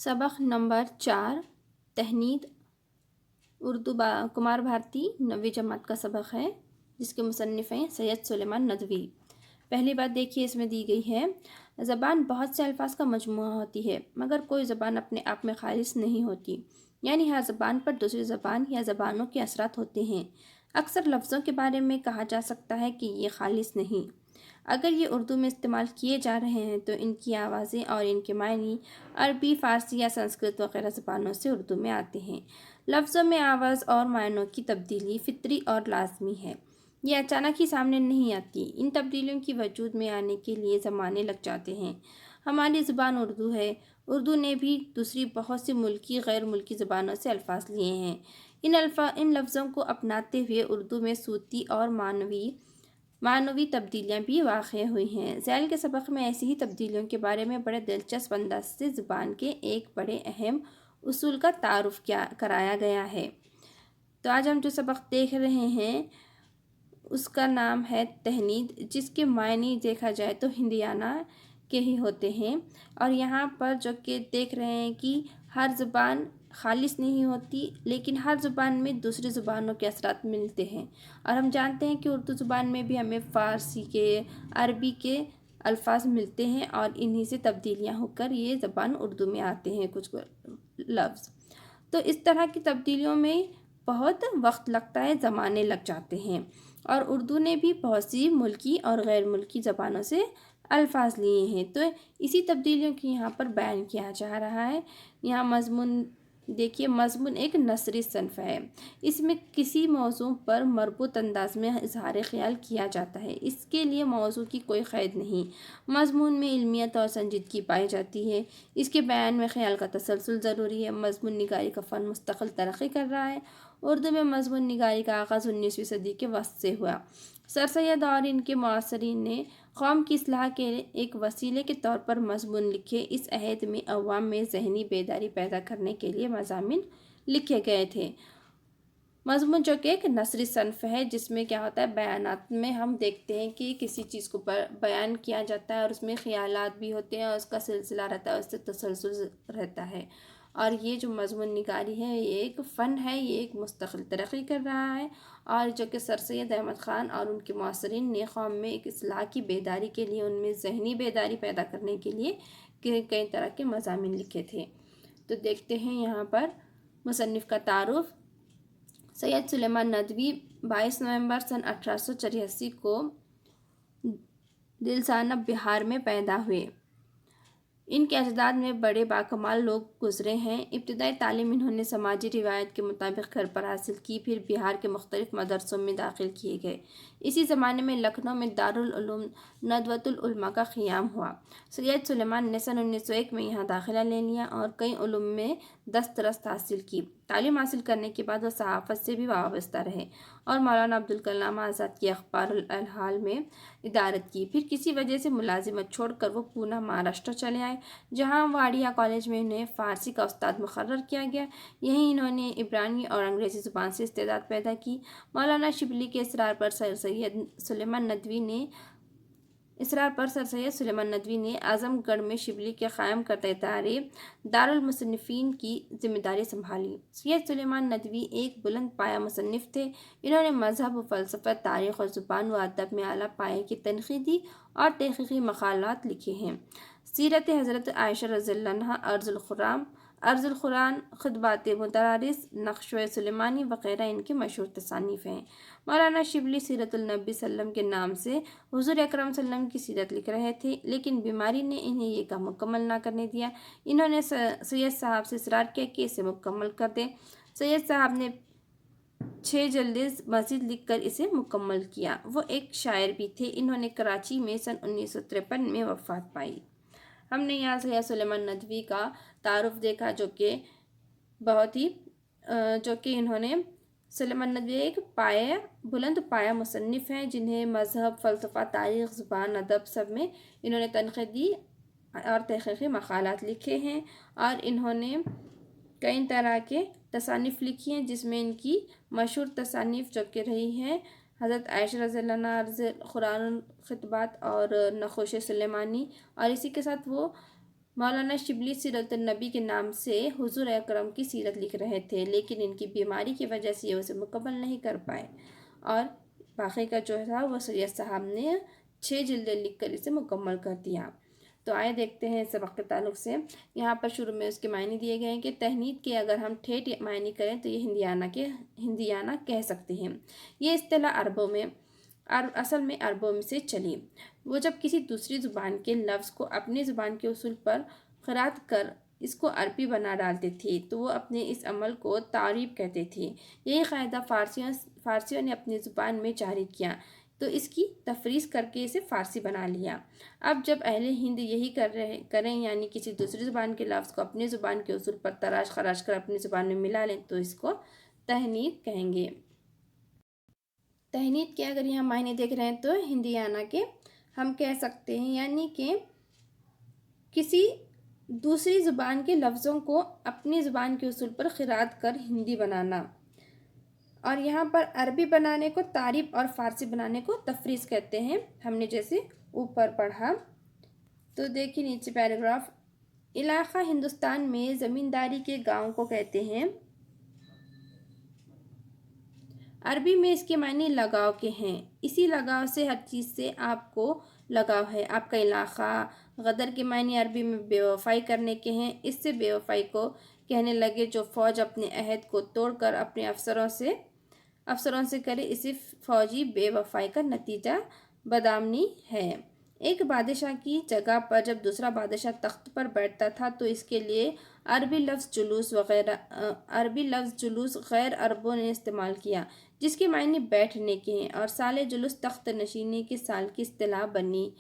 सबक नंबर 4 तहनीद उर्दू कुमार भारती 9वीं जमात का सबक है, जिसके मुसन्निफ़ हैं सैयद सुलेमान नदवी। पहली बात देखिए, इसमें दी गई है ज़बान बहुत से अल्फाज का मजमूआ होती है, मगर कोई ज़बान अपने आप में खालिस नहीं होती, यानी हर ज़बान पर दूसरी ज़बान या ज़बानों के असरात होते हैं। अक्सर लफ्ज़ों के बारे में कहा जा सकता है कि ये खालिस नहीं। अगर ये उर्दू में इस्तेमाल किए जा रहे हैं तो इनकी आवाज़ें और इनके मायने अरबी, फ़ारसी या संस्कृत वगैरह ज़बानों से उर्दू में आते हैं। लफ्ज़ों में आवाज़ और मायनों की तब्दीली फितरी और लाजमी है, ये अचानक ही सामने नहीं आती। इन तब्दीलियों की वजूद में आने के लिए ज़माने लग जाते हैं। हमारी ज़ुबान उर्दू है। उर्दू ने भी दूसरी बहुत सी मुल्की गैर मुल्की ज़बानों से अल्फाज लिए हैं। इन लफ्ज़ों को अपनाते हुए उर्दू में सूती और मानवी तब्दीलियाँ भी वाक़या हुई हैं। ज़ैल के सबक में ऐसी ही तब्दीलियों के बारे में बड़े दिलचस्प अंदाज से ज़ुबान के एक बड़े अहम उसूल का तारुफ कराया गया है। तो आज हम जो सबक देख रहे हैं उसका नाम है तहनीद, जिसके मायने देखा जाए तो हिंदियाना के ही होते हैं। और यहाँ पर जो कि देख रहे हैं कि हर ज़ुबान खालिस नहीं होती, लेकिन हर ज़ुबान में दूसरी ज़ुबानों के असरात मिलते हैं। और हम जानते हैं कि उर्दू ज़ुबान में भी हमें फ़ारसी के, अरबी के अल्फाज मिलते हैं और इन्हीं से तब्दीलियाँ होकर ये ज़बान उर्दू में आते हैं कुछ लफ्ज़। तो इस तरह की तब्दीलियों में बहुत वक्त लगता है, ज़माने लग जाते हैं। और उर्दू ने भी बहुत सी मुल्की और गैर मुल्की ज़बानों से अल्फाज लिए हैं। तो इसी तब्दीलियों की यहाँ पर बयान किया जा रहा है। यहाँ मज़मून देखिए, मज़मून एक नसरी सन्फ़ है। इसमें किसी मौज़ू पर मरबूत अंदाज में इज़हार ख़याल किया जाता है। इसके लिए मौज़ू की कोई क़ैद नहीं। मज़मून में इल्मियत और संजीदगी पाई जाती है। इसके बयान में ख़याल का तसलसल ज़रूरी है। मज़मून निगारी का फ़न मुस्तक़िल तरक्की कर रहा है। उर्दू में मज़मून निगारी का आगाज़ 19वीं सदी के वस्त से हुआ। सर सैयद और इनके मुआसरीन ने कौम की इस्लाह के एक वसीले के तौर पर मज़मून लिखे। इस अहद में अवाम में ज़हनी बेदारी पैदा करने के लिए मज़ामीन लिखे गए थे। मज़मून जो कि एक नसरी सन्फ़ है, जिसमें क्या होता है, बयानात में हम देखते हैं कि किसी चीज़ को बयान किया जाता है और उसमें ख़यालात भी होते हैं और उसका सिलसिला रहता है, उससे तसलसल रहता है। और ये जो मज़मून निगारी है ये एक फ़न है, ये एक मुस्तक़िल तरक्की कर रहा है। और जो कि सर सैयद अहमद ख़ान और उनके मुआसरीन ने कौम में एक इस्लाह की बेदारी के लिए, उनमें ज़हनी बेदारी पैदा करने के लिए कई तरह के मज़ामीन लिखे थे। तो देखते हैं यहाँ पर मुसन्निफ़ का तारुफ़। सैयद सुलेमान नदवी 22 नवंबर सन 1883 को दिलसाना बिहार में पैदा हुए। इनके अजदाद में बड़े बाकमाल लोग गुजरे हैं। इब्तिदाई तालीम इन्होंने समाजी रिवायत के मुताबिक घर पर हासिल की, फिर बिहार के मुख्तलिफ मदरसों में दाखिल किए गए। इसी ज़माने में लखनऊ में दारुल उलूम नदवतुल उलमा का क़ियाम हुआ। सैयद सुलेमान ने सन 1901 में यहाँ दाखिला ले लिया और कई उलूम में दस्तरस हासिल की। तालीम हासिल करने के बाद वह सहाफ़त से भी वाबस्ता रहे और मौलाना अब्दुल कलाम आज़ाद की अखबारुल हाल में इदारत की। फिर किसी वजह से मुलाजिमत छोड़कर वो पूना महाराष्ट्र चले आए, जहाँ वाडिया कॉलेज में इन्हें फ़ारसी का उस्ताद मुकर्रर किया गया। यहीं इन्होंने इब्रानी और अंग्रेज़ी ज़ुबान से इस्तेदाद पैदा की। मौलाना शिबली के इसरार पर सर सैयद सुलेमान नदवी ने आज़मगढ़ में शिबली के क़ायम करता इदारे दारुल मुसन्निफ़ीन की ज़िम्मेदारी संभाली। सैयद सुलेमान नदवी एक बुलंद पाया मुसन्निफ़ थे। इन्होंने मज़हब, फ़लसफ़ा, तारीख़ और ज़ुबान व अदब में आला पाए की तनक़ीदी और तहक़ीक़ी मक़ालात लिखे हैं। सीरत हज़रत आयशा रज़ियल्लाहु अन्हा, अर्ज़ुल क़ुरान, ख़ुतबात मुदर्रिस, नक्श सुलेमानी वग़ैरह इनकी मशहूर तसानीफ़ हैं। मौलाना शिबली सीरतुल नबी सल्लम के नाम से हुज़ूर अकरम सल्लम की सीरत लिख रहे थे, लेकिन बीमारी ने इन्हें ये काम मुकम्मल ना करने दिया। इन्होंने सैयद साहब से इसरार किया कि इसे मुकम्मल कर दें। सैयद साहब ने 6 जल्दी मज़ीद लिख कर इसे मुकम्मल किया। वो एक शायर भी थे। इन्होंने कराची में सन 1953 में वफ़ात पाई। हमने यहाँ सैयद सुलेमान नदवी का तारुफ़ देखा, जो कि इन्होंने सुलेमान नदवी एक बुलंद पाया मुसन्निफ़ हैं, जिन्हें मज़हब, फ़लसफ़ा, तारीख़, ज़ुबान, अदब सब में इन्होंने तनक़ीदी और तहक़ीक़ी मक़ालात लिखे हैं। और इन्होंने कई तरह के तसानीफ़ लिखी हैं, जिसमें इनकी मशहूर तसानीफ़ जो कि रही हैं हज़रत आयशा रज़ियल्लाहु अन्हा, अर्ज़ुल क़ुरान, ख़ुतबात और नक़्श सुलेमानी। और इसी के साथ वो मौलाना शिबली सीरत नबी के नाम से हुजूर अकरम की सीरत लिख रहे थे, लेकिन इनकी बीमारी की वजह से ये उसे मुकम्मल नहीं कर पाए और बाकी का जो था वो सैयद साहब ने 6 जिल्दें लिख कर इसे मुकम्मल कर दिया। तो आए देखते हैं सबक के ताल्लुक से। यहाँ पर शुरू में उसके मायने दिए गए हैं कि तहनीत के अगर हम ठेठ मायने करें तो ये हिंदियाना कह सकते हैं। ये इस्तिलाह अरबों में असल में अरबों में से चली। वो जब किसी दूसरी ज़ुबान के लफ्ज़ को अपनी ज़ुबान के उसूल पर ख़रात कर इसको अरबी बना डालते थे तो वो अपने इस अमल को तारीब कहते थे। यही क़ायदा फ़ारसियों ने अपनी ज़ुबान में जारी किया तो इसकी तफरीस करके इसे फ़ारसी बना लिया। अब जब अहले हिंद यही करें यानी किसी दूसरी ज़ुबान के लफ्ज़ को अपनी ज़ुबान के उसूल पर तराश खराश कर अपनी ज़ुबान में मिला लें तो इसको तहनीत कहेंगे। तहनीत के अगर यहाँ मायने देख रहे हैं तो हिंदियाना के हम कह सकते हैं, यानी कि किसी दूसरी ज़ुबान के लफ्ज़ों को अपनी ज़ुबान के उसूल पर ख़िरात कर हिंदी बनाना। और यहाँ पर अरबी बनाने को तारीफ और फ़ारसी बनाने को तफरीस कहते हैं, हमने जैसे ऊपर पढ़ा। तो देखिए नीचे पैराग्राफ। इलाक़ा हिंदुस्तान में ज़मींदारी के गाँव को कहते हैं। अरबी में इसके मायने लगाव के हैं। इसी लगाव से हर चीज़ से आपको लगाव है। आपका इलाक़ा। गदर के मायने अरबी में बेवफ़ाई करने के हैं। इससे बेवफ़ाई को कहने लगे जो फ़ौज अपने अहद को तोड़कर अपने अफसरों से करे, इसी फ़ौजी बेवफ़ाई का नतीजा बदामनी है। एक बादशाह की जगह पर जब दूसरा बादशाह तख्त पर बैठता था तो इसके लिए अरबी लफ्ज़ जुलूस गैर अरबों ने इस्तेमाल किया, जिसके मायने बैठने के हैं, और साले जुलूस तख्त नशीनी के साल की इस्तिलाह बनी।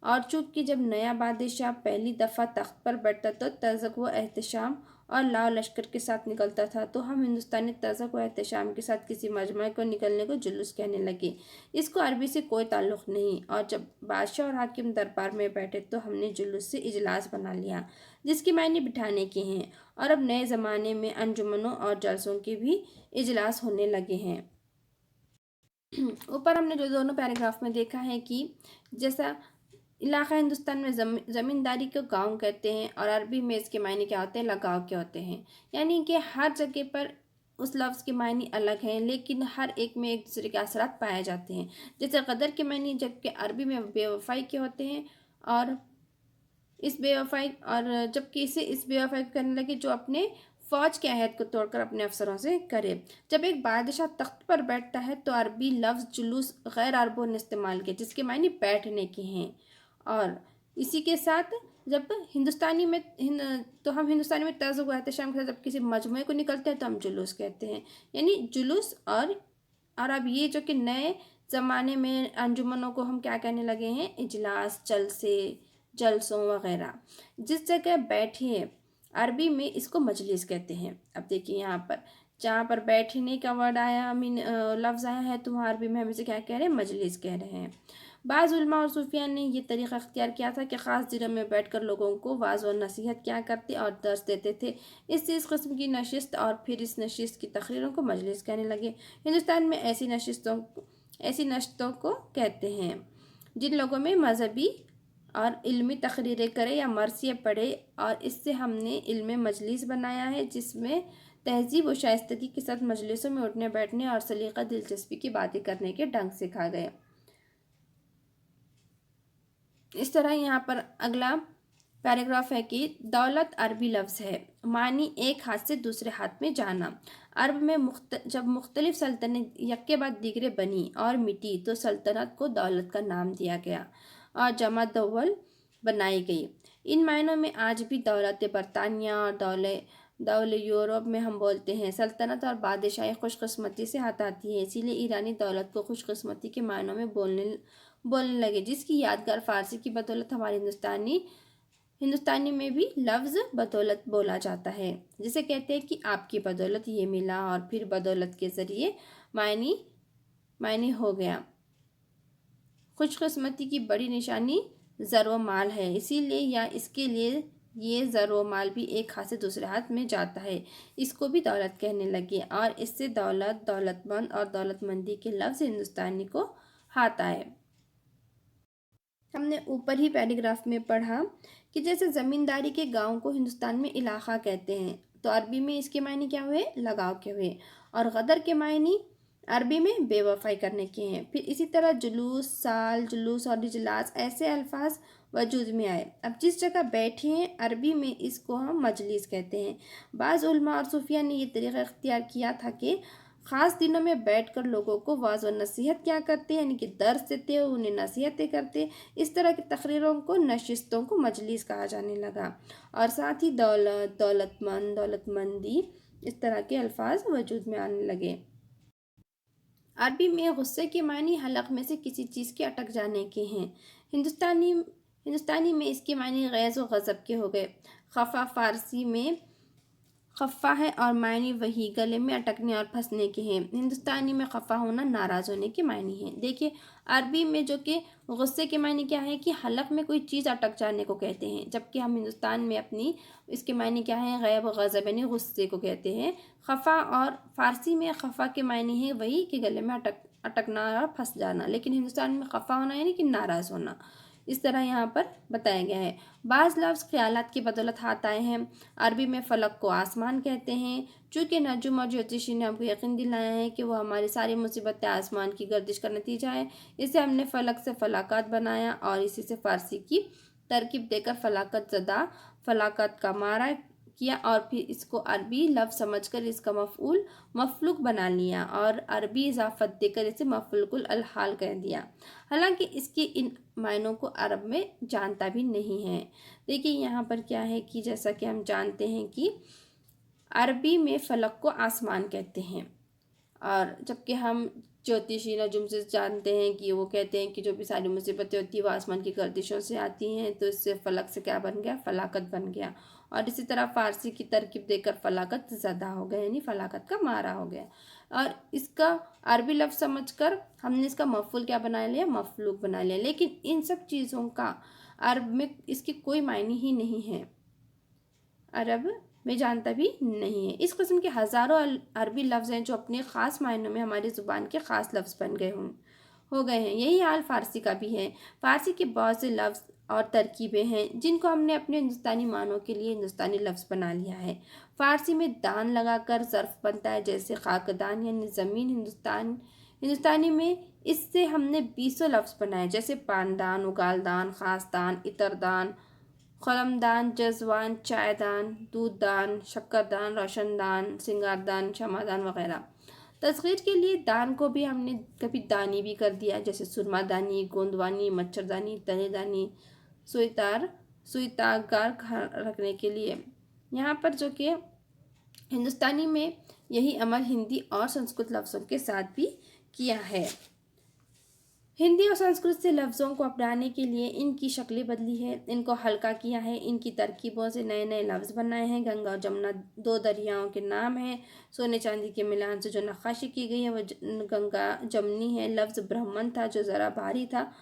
और चूँकि जब नया बादशाह पहली दफ़ा तख्त पर बैठता तो तज़क व एहतशाम और लाव लश्कर के साथ निकलता था, तो हम हिंदुस्तानी तज़क व एहतशाम के साथ किसी मजमा को निकलने को जुलूस कहने लगे। इसको अरबी से कोई ताल्लुक़ नहीं। और जब बादशाह और हाकिम दरबार में बैठे तो हमने जुलूस से इजलास बना लिया, जिसके मायने बिठाने के हैं। और अब नए ज़माने में अंजुमनों और जलसों के भी इजलास होने लगे हैं। ऊपर हमने जो दोनों पैराग्राफ में देखा है कि जैसा इलाक़ा हिंदुस्तान में ज़मींदारी को गाँव कहते हैं और अरबी में इसके मायने क्या होते हैं, लगाव के होते हैं। यानी कि हर जगह पर उस लफ्ज़ के मायने अलग हैं, लेकिन हर एक में एक दूसरे के असरात पाए जाते हैं। जैसे गदर के मायने जबकि अरबी में बेवफ़ाई के होते हैं, और इस बेवफ़ाई को करने लगे जो अपने फ़ौज के अहद को तोड़कर अपने अफसरों से करे। जब एक बादशाह तख्त पर बैठता है तो अरबी लफ्ज़ जुलूस गैर अरबों ने इस्तेमाल किया, जिसके मायने बैठने के हैं। और इसी के साथ जब हम हिंदुस्तानी में तर्ज़ व एहतशाम के साथ जब किसी मजमूए को निकलते हैं तो हम जुलूस कहते हैं। यानी जुलूस और अब ये जो कि नए ज़माने में अंजुमनों को हम क्या कहने लगे हैं, इजलास, जलसों वगैरह। जिस जगह बैठिए अरबी में इसको मजलिस कहते हैं। अब देखिए यहाँ पर जहाँ पर बैठने का वर्ड आया लफ्ज़ आया है तो वहाँ अरबी में हम इसे क्या कह रहे हैं, मजलिस कह रहे हैं। बाज़ उलमा और सूफिया ने ये तरीक़ा अख्तियार किया था कि ख़ास जगह में बैठकर लोगों को वाज़ और नसीहत क्या करते और दर्स देते थे। इससे इस किस्म की नशिस्त और फिर इस नशिस्त की तकरीरों को मजलिस कहने लगे। हिंदुस्तान में ऐसी नशस्तों को कहते हैं जिन लोगों में मजहबी और इल्मी तकरीरें करे या मरसिए पढ़े, और इससे हमने इल्म मजलिस बनाया है जिसमें तहजीब व शाइस्तगी के साथ मजलिसों में उठने बैठने और सलीक़ा दिलचस्पी की बातें करने के ढंग सिखा गए। इस तरह यहाँ पर अगला पैराग्राफ है कि दौलत अरबी लफ्ज़ है, मानी एक हाथ से दूसरे हाथ में जाना। अरब में जब मुख्तलिफ सल्तनत यक्के बाद दीगरे बनी और मिटी तो सल्तनत को दौलत का नाम दिया गया और जमा दौल बनाई गई। इन मायनों में आज भी दौलत बरतानिया और दौल यूरोप में हम बोलते हैं। सल्तनत और बादशाही खुशकिस्मती से हाथ आती है, इसीलिए ईरानी दौलत को खुशकिस्मती के मायनों में बोलने लगे, जिसकी यादगार फ़ारसी की बदौलत हमारे हिंदुस्तानी में भी लफ्ज़ बदौलत बोला जाता है, जिसे कहते हैं कि आपकी बदौलत ये मिला, और फिर बदौलत के ज़रिए मायने हो गया। खुशकिस्मती की बड़ी निशानी ज़र व माल है, इसीलिए या इसके लिए ये ज़र व माल भी एक हाथ से दूसरे हाथ में जाता है, इसको भी दौलत कहने लगे, और इससे दौलत, दौलतमंद और दौलतमंदी के लफ्ज़ हिंदुस्तानी को हाथ आए। हमने ऊपर ही पैराग्राफ में पढ़ा कि जैसे ज़मींदारी के गांव को हिंदुस्तान में इलाका कहते हैं, तो अरबी में इसके मायने क्या हुए? लगाव के हुए। और गदर के मायने अरबी में बेवफाई करने के हैं। फिर इसी तरह जुलूस, साल, जुलूस और इजलास ऐसे अल्फाज वजूद में आए। अब जिस जगह बैठे हैं अरबी में इसको हम मजलिस कहते हैं। बाज़ उलमा और सूफिया ने ये तरीक़ा इख्तियार किया था कि ख़ास दिनों में बैठकर लोगों को वाज़ व नसीहत क्या करते, यानी कि दर्स देते, उन्हें नसीहतें करते। इस तरह की तकरीरों को, नशिस्तों को मजलिस कहा जाने लगा। और साथ ही दौलत, दौलतमंद, दौलतमंदी, इस तरह के अल्फाज वजूद में आने लगे। अरबी में गुस्से के मानी हलक में से किसी चीज़ के अटक जाने के हैं। हिंदुस्तानी में इसके मानी गैज़ व गज़ब के हो गए। खफ़ा फ़ारसी में खफ़ा है और मायने वही गले में अटकने और फंसने के हैं। हिंदुस्तानी में खफ़ा होना नाराज़ होने के मायने हैं। देखिए अरबी में जो कि गुस्से के मायने क्या है कि हलक में कोई चीज़ अटक जाने को कहते हैं, जबकि हम हिंदुस्तान में अपनी इसके मायने क्या है? गैब गज़ब यानी गुस्से को कहते हैं। खफ़ा और फ़ारसी में खफ़ा के मायने हैं वही कि गले में अटकना और फंस जाना, लेकिन हिंदुस्तान में खफ़ा होना यानी कि नाराज़ होना। इस तरह यहाँ पर बताया गया है। बाज़ लफ्ज़ ख़यालात की बदौलत हाथ आए हैं। अरबी में फ़लक को आसमान कहते हैं। चूँकि नजूम और ज्योतिषी ने हमको यकीन दिलाया है कि वो हमारी सारी मुसीबतें आसमान की गर्दिश का नतीजा है, इसे हमने फ़लक से फ़लाक़ात बनाया और इसी से फ़ारसी की तरकीब देकर फ़लाक़त ज़दा, फ़लाक़त का मारा किया और फिर इसको अरबी लफ्ज़ समझकर इसका मफ़ऊल मफ़लूक बना लिया और अरबी इजाफ़त देकर इसे मफ़लूकुल अलहाल कह दिया। हालांकि इसके इन मायनों को अरब में जानता भी नहीं है। देखिए यहाँ पर क्या है कि जैसा कि हम जानते हैं कि अरबी में फ़लक को आसमान कहते हैं, और जबकि हम ज्योतिषी नजुम से जानते हैं कि वो कहते हैं कि जो भी सारी मुसीबतें होती हैं वो आसमान की गर्दिशों से आती हैं, तो इससे फ़लक से क्या बन गया? फ़लाक़त बन गया। और इसी तरह फ़ारसी की तरकीब देकर फ़लाक़त ज़दा हो गया, यानी फ़लाक़त का मारा हो गया। और इसका अरबी लफ्ज़ समझकर हमने इसका मफ़ऊल क्या बना लिया? मफ़लूक बना लिया। लेकिन इन सब चीज़ों का अरब में इसकी कोई मायने ही नहीं है, अरब में जानता भी नहीं है। इस किस्म के हज़ारों अरबी लफ्ज़ हैं जो अपने ख़ास मायनों में हमारी ज़ुबान के ख़ास लफ्ज़ बन गए हो गए हैं। यही हाल फ़ारसी का भी है। फ़ारसी के बहुत से लफ्ज़ और तरकीबें हैं जिनको हमने अपने हिंदुस्तानी मानों के लिए हिंदुस्तानी लफ्ज़ बना लिया है। फ़ारसी में दान लगाकर ज़र्फ़ बनता है, जैसे ख़ाकदान यानी ज़मीन। हिंदुस्तानी में इससे हमने 20 लफ्ज़ बनाए, जैसे पानदान, उगालदान, ख़ासदान, इतरदान, कलमदान, जज़वान, चायदान, दूधदान, शक्करदान, रोशनदान, सिंगारदान, क्षमादान वगैरह। तस्ग़ीर के लिए दान को भी हमने कभी दानी भी कर दिया, जैसे सुरमादानी, गोंदवानी, मच्छरदानी, तनेदानी, सुईतागार रखने के लिए। यहाँ पर जो कि हिंदुस्तानी में यही अमल हिंदी और संस्कृत लफ्ज़ों के साथ भी किया है। हिंदी और संस्कृत से लफ्ज़ों को अपनाने के लिए इनकी शक्लें बदली है, इनको हल्का किया है, इनकी तरकीबों से नए नए लफ्ज़ बनाए हैं। गंगा और जमुना 2 दरियाओं के नाम हैं। सोने चांदी के मिलान से जो नक्काशी की गई है वो गंगा जमनी है। लफ्ज़ ब्राह्मण था जो ज़रा भारी था,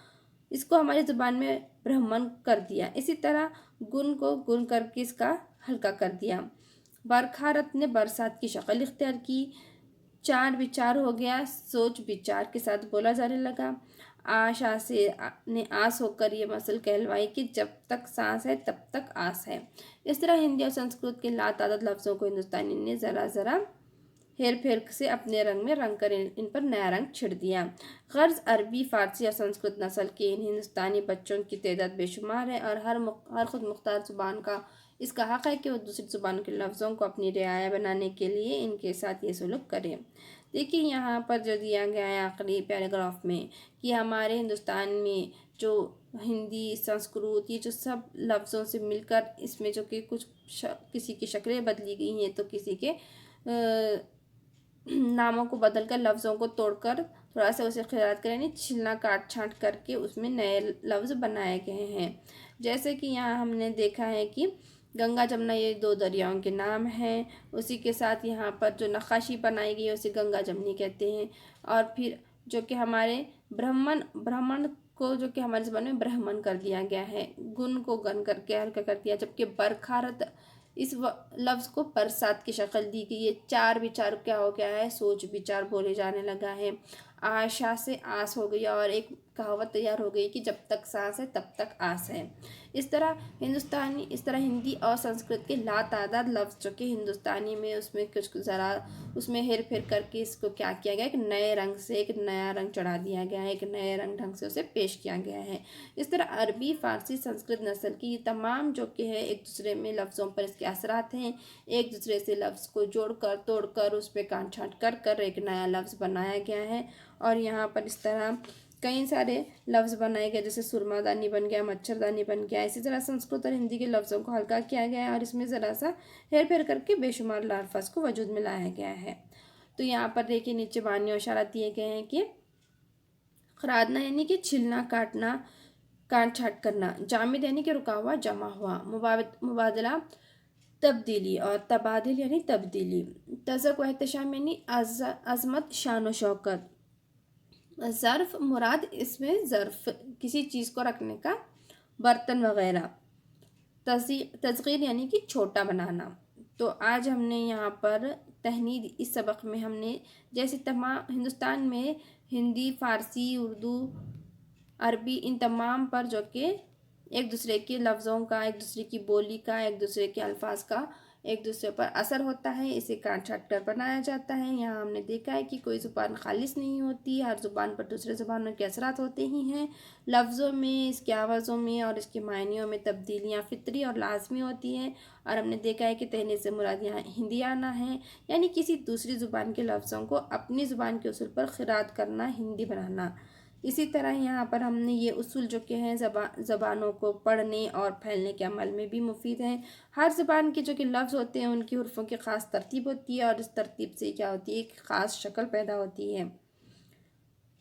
इसको हमारी ज़ुबान में ब्राह्मण कर दिया। इसी तरह गुन को गुन करके इसका हल्का कर दिया। बरखारत ने बरसात की शक्ल इख्तियार की। चार विचार हो गया, सोच विचार के साथ बोला जाने लगा। आशा से ने आस होकर ये मसल कहलवाई कि जब तक सांस है तब तक आस है। इस तरह हिंदी और संस्कृत के लातादाद लफ्ज़ों को हिंदुस्तानी ने ज़रा ज़रा हेर फेर से अपने रंग में रंग कर इन पर नया रंग छिड़ दिया। गर्ज अरबी, फ़ारसी और संस्कृत नस्ल के इन हिंदुस्तानी बच्चों की तादाद बेशुमार है और हर खुद मुख्तार ज़ुबान का इसका हक़ है कि वो दूसरी ज़ुबानों के लफ्ज़ों को अपनी रियाया बनाने के लिए इनके साथ ये सलूक करें। देखिए यहाँ पर जो दिया गया है आखिरी पैराग्राफ में कि हमारे हिंदुस्तान में जो हिंदी, संस्कृत, ये जो सब लफ्ज़ों से मिलकर इसमें जो कि कुछ किसी की शक्लें बदली गई हैं, तो किसी के नामों को बदलकर लफ्ज़ों को तोड़कर थोड़ा सा उसे ख़ियाल करें, यानी छिलना काट छाँट करके उसमें नए लफ्ज़ बनाए गए हैं। जैसे कि यहाँ हमने देखा है कि गंगा जमुना ये 2 दरियाओं के नाम हैं। उसी के साथ यहाँ पर जो नक्काशी बनाई गई है उसे गंगा जमनी कहते हैं। और फिर जो कि हमारे ब्राह्मण को जो कि हमारे ज़बान में ब्राह्मण कर दिया गया है, गुन को गन करके हल्का कर दिया। जबकि बरखारत इस लफ्ज़ को बरसात की शक्ल दी गई है। चार विचार क्या हो गया है? सोच विचार बोले जाने लगा है। आशा से आस हो गई और एक कहावत तैयार हो गई कि जब तक सांस है तब तक आस है। इस तरह हिंदी और संस्कृत के लातादाद लफ्ज़ जो कि हिंदुस्तानी में उसमें कुछ ज़रा उसमें हेर फेर करके इसको क्या किया गया, एक नए रंग से एक नया रंग चढ़ा दिया गया है, एक नए रंग ढंग से उसे पेश किया गया है। इस तरह अरबी, फ़ारसी, संस्कृत नस्ल की ये तमाम जो कि है एक दूसरे में लफ्ज़ों पर इसके असरात हैं। एक दूसरे से लफ्ज़ को जोड़कर तोड़कर उस पर काट छाँट कर एक नया लफ्ज़ बनाया गया है। और यहाँ पर इस तरह कई सारे लफ्ज़ बनाए गए, जैसे सुरमादानी बन गया, मच्छरदानी बन गया। इसी तरह संस्कृत और हिंदी के लफ्ज़ों को हल्का किया गया है और इसमें ज़रा सा हेर फेर करके बेशुमार अल्फाज को वजूद में लाया गया है। तो यहाँ पर देखिए नीचे बानी और इशारा दिए गए हैं कि खरादना यानी कि छिलना, काटना, काट छाट करना। जामिद यानी कि रुका हुआ, जमा हुआ। मुबादला तब्दीली और तबादिल यानी तब्दीली। तज़क व एहतशाम यानी अज़मत, शान व शौकत। ज़र्फ़ मुराद इसमें ज़र्फ़ किसी चीज़ को रखने का, बर्तन वग़ैरह। तस्ग़ीर यानी कि छोटा बनाना। तो आज हमने यहाँ पर तहनीद, इस सबक में हमने जैसे तमाम हिंदुस्तान में हिंदी, फ़ारसी, उर्दू, अरबी इन तमाम पर जो कि एक दूसरे के लफ्ज़ों का, एक दूसरे की बोली का, एक दूसरे के अल्फाज का एक दूसरे पर असर होता है, इसे काट छाट कर बनाया जाता है। यहाँ हमने देखा है कि कोई ज़ुबान खालिस नहीं होती, हर ज़ुबान पर दूसरे ज़ुबानों के असरात होते ही हैं। लफ्ज़ों में, इसकी आवाज़ों में और इसके मायनियों में तब्दीलियाँ फ़ितरी और लाज़मी होती हैं। और हमने देखा है कि तहनीद से मुराद यहाँ हिंदी आना है, यानी किसी दूसरी ज़ुबान के लफ्ज़ों को अपनी ज़ुबान के उसूल पर ख़िरात करना, हिंदी बनाना। इसी तरह यहाँ पर हमने ये उसूल जो कि हैं ज़बानों को पढ़ने और फैलने के अमल में भी मुफीद हैं। हर ज़बान के जो कि लफ्ज़ होते हैं उनकी हुर्फ़ों की ख़ास तरतीब होती है और इस तरतीब से क्या होती है, एक ख़ास शक्ल पैदा होती है।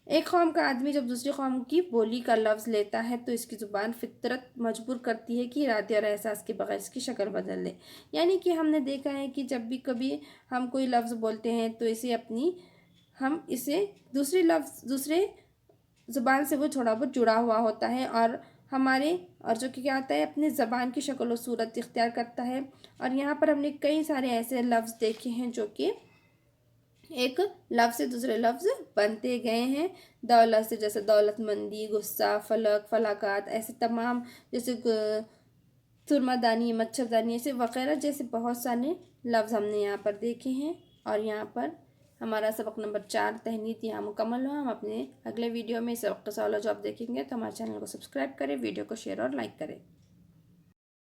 एक कौम का आदमी जब दूसरी कौम की बोली का लफ्ज़ लेता है तो इसकी ज़ुबान फितरत मजबूर करती है कि इरादे और एहसास के बगैर इसकी शक्ल बदल ले। यानी कि हमने देखा है कि जब भी कभी हम कोई लफ्ज़ बोलते हैं तो हम इसे दूसरे ज़ुबान से वो थोड़ा बहुत जुड़ा हुआ होता है और जो कि क्या होता है, अपनी ज़बान की शक्ल और सूरत इख्तियार करता है। और यहाँ पर हमने कई सारे ऐसे लफ्ज़ देखे हैं जो कि एक लफ्ज़ से दूसरे लफ्ज़ बनते गए हैं। दौलत से जैसे दौलतमंदी, गुस्सा, फलक, फलाकात, ऐसे तमाम, जैसे सुरमादानी, मच्छरदानी, ऐसे वगैरह जैसे बहुत सारे लफ्ज़ हमने यहाँ पर देखे हैं। और यहाँ पर हमारा सबक नंबर 4 तहनीद यहाँ मुकम्मल हुआ। हम अपने अगले वीडियो में सबक का सवाल जवाब देखेंगे। तो हमारे चैनल को सब्सक्राइब करें, वीडियो को शेयर और लाइक करें।